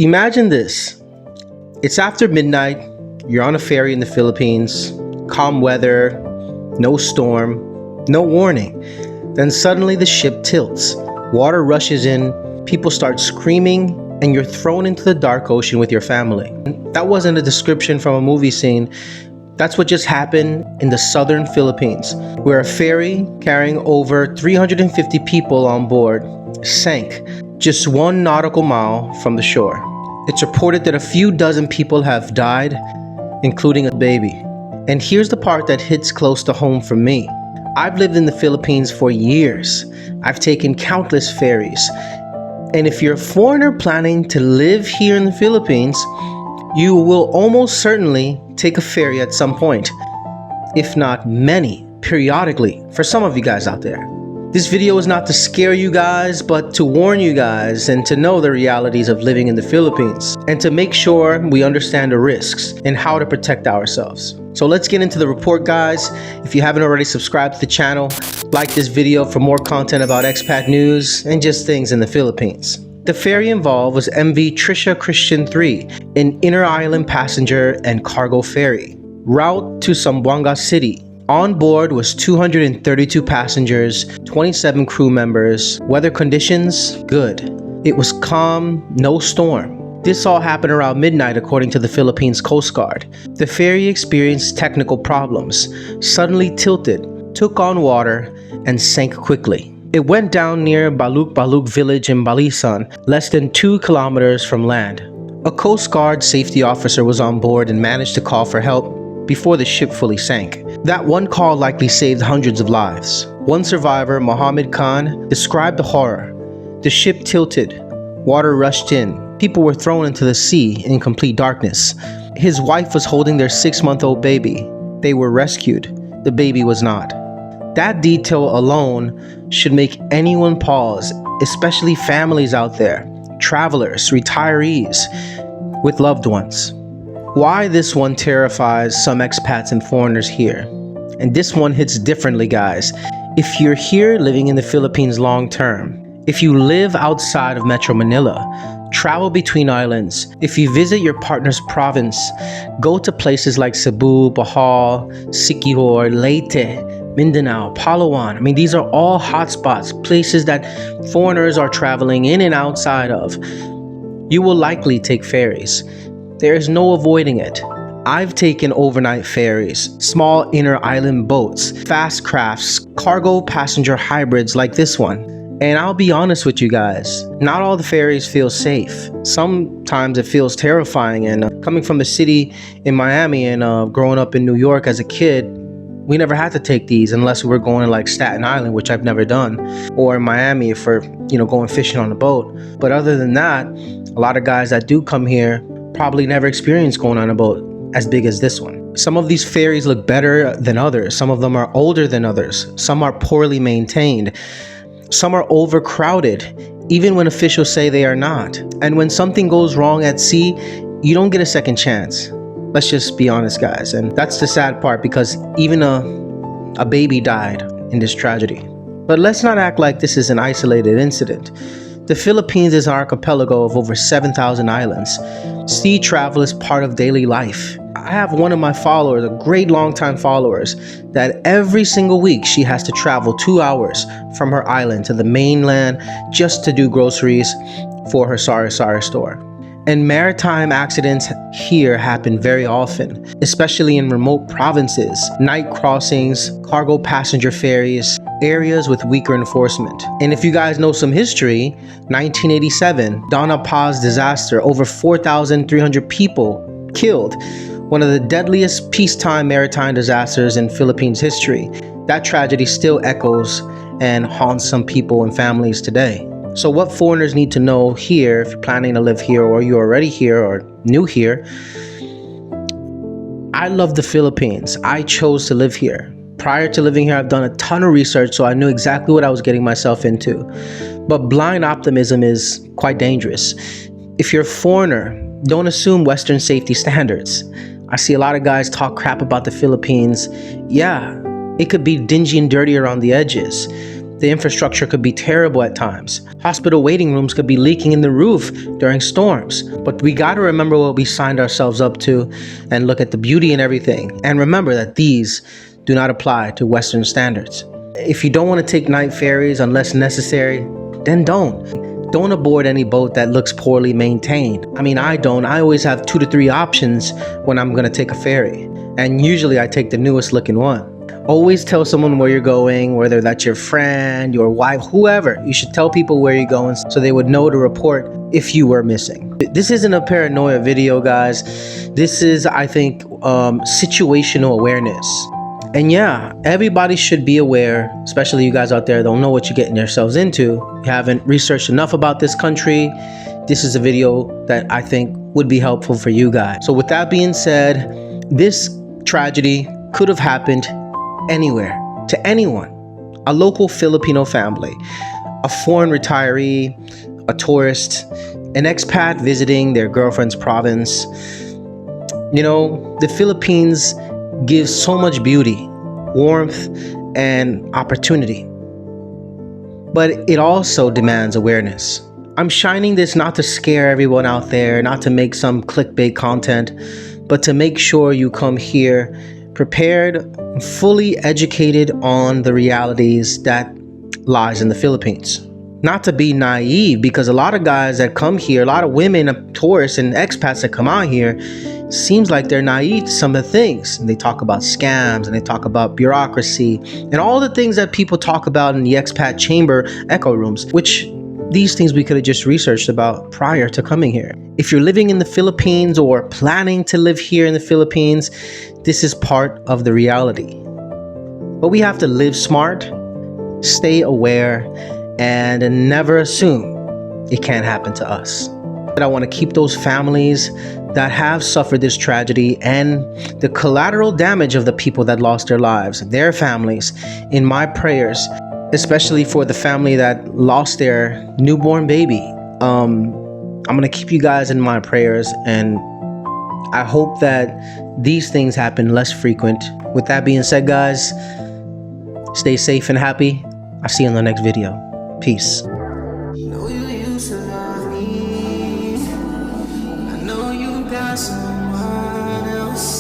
Imagine this. It's after midnight, you're on a ferry in the Philippines, calm weather, no storm, no warning. Then suddenly the ship tilts, water rushes in, people start screaming, and you're thrown into the dark ocean with your family. That wasn't a description from a movie scene. That's what just happened in the southern Philippines, where a ferry carrying over 350 people on board sank just 1 nautical mile from the shore. It's reported that a few dozen people have died, including a baby. And here's the part that hits close to home for me. I've lived in the Philippines for years. I've taken countless ferries. And if you're a foreigner planning to live here in the Philippines, you will almost certainly take a ferry at some point, if not many, periodically, for some of you guys out there. This video is not to scare you guys, but to warn you guys and to know the realities of living in the Philippines and to make sure we understand the risks and how to protect ourselves. So let's get into the report, guys. If you haven't already subscribed to the channel, like this video for more content about expat news and just things in the Philippines. The ferry involved was MV Trisha Christian 3, an inter-island passenger and cargo ferry. Route to Zamboanga City. On board was 232 passengers, 27 crew members. Weather conditions, good. It was calm, no storm. This all happened around midnight according to the Philippines Coast Guard. The ferry experienced technical problems, suddenly tilted, took on water, and sank quickly. It went down near Baluk village in Basilan, less than 2 kilometers from land. A Coast Guard safety officer was on board and managed to call for help before the ship fully sank. That one call likely saved hundreds of lives. One survivor, Mohammed Khan, described the horror. The ship tilted, water rushed in, people were thrown into the sea in complete darkness. His wife was holding their 6-month-old baby. They were rescued. The baby was not. That detail alone should make anyone pause, especially families out there, travelers, retirees with loved ones. Why this one terrifies some expats and foreigners here. And this one hits differently, guys. If you're here living in the Philippines long term, if you live outside of Metro Manila, travel between islands, if you visit your partner's province, go to places like Cebu, Bohol, Siquijor, Leyte, Mindanao, Palawan. I mean, these are all hotspots, places that foreigners are traveling in and outside of. You will likely take ferries. There is no avoiding it. I've taken overnight ferries, small inter-island boats, fast crafts, cargo passenger hybrids like this one. And I'll be honest with you guys, not all the ferries feel safe. Sometimes it feels terrifying, and coming from the city in Miami and growing up in New York as a kid, we never had to take these unless we were going to like Staten Island, which I've never done, or in Miami for, going fishing on a boat. But other than that, a lot of guys that do come here probably never experienced going on a boat as big as this one. Some of these ferries look better than others. Some of them are older than others. Some are poorly maintained. Some are overcrowded, even when officials say they are not. And when something goes wrong at sea, you don't get a second chance. Let's just be honest, guys. And that's the sad part, because even a baby died in this tragedy. But let's not act like this is an isolated incident. The Philippines is an archipelago of over 7,000 islands. Sea travel is part of daily life. I have one of my followers, a great longtime followers, that every single week she has to travel 2 hours from her island to the mainland just to do groceries for her sari store. And maritime accidents here happen very often, especially in remote provinces, night crossings, cargo passenger ferries, areas with weaker enforcement. And if you guys know some history, 1987, Donna Paz disaster, over 4,300 people killed, one of the deadliest peacetime maritime disasters in Philippines history. That tragedy still echoes and haunts some people and families today. So what foreigners need to know here, if you're planning to live here or you're already here or new here, I love the Philippines. I chose to live here. Prior to living here, I've done a ton of research, so I knew exactly what I was getting myself into. But blind optimism is quite dangerous. If you're a foreigner, don't assume Western safety standards. I see a lot of guys talk crap about the Philippines. Yeah, it could be dingy and dirty around the edges. The infrastructure could be terrible at times. Hospital waiting rooms could be leaking in the roof during storms. But we gotta remember what we signed ourselves up to and look at the beauty in everything. And remember that these do not apply to Western standards. If you don't want to take night ferries unless necessary, then don't. Don't aboard any boat that looks poorly maintained. I mean, I don't. I always have 2 to 3 options when I'm gonna take a ferry. And usually I take the newest looking one. Always tell someone where you're going, whether that's your friend, your wife, whoever. You should tell people where you're going so they would know to report if you were missing. This isn't a paranoia video, guys. This is, I think, situational awareness. And yeah, everybody should be aware, especially you guys out there don't know what you're getting yourselves into. You haven't researched enough about this country. This is a video that I think would be helpful for you guys. So with that being said, this tragedy could have happened anywhere, to anyone. A local Filipino family, a foreign retiree, a tourist, an expat visiting their girlfriend's province. You know, the Philippines gives so much beauty, warmth, and opportunity. But it also demands awareness. I'm shining this not to scare everyone out there, not to make some clickbait content, but to make sure you come here prepared, fully educated on the realities that lies in the Philippines. Not to be naive, because a lot of guys that come here, a lot of women, tourists and expats that come out here, seems like they're naive to some of the things. And they talk about scams and they talk about bureaucracy and all the things that people talk about in the expat chamber echo rooms, which these things we could have just researched about prior to coming here. If you're living in the Philippines or planning to live here in the Philippines, this is part of the reality. But we have to live smart, stay aware, and never assume it can't happen to us. But I want to keep those families that have suffered this tragedy and the collateral damage of the people that lost their lives, their families, in my prayers, especially for the family that lost their newborn baby. I'm going to keep you guys in my prayers, and I hope that these things happen less frequent. With that being said, guys, stay safe and happy. I'll see you in the next video. Peace. Know you used to love me. I know you got someone else.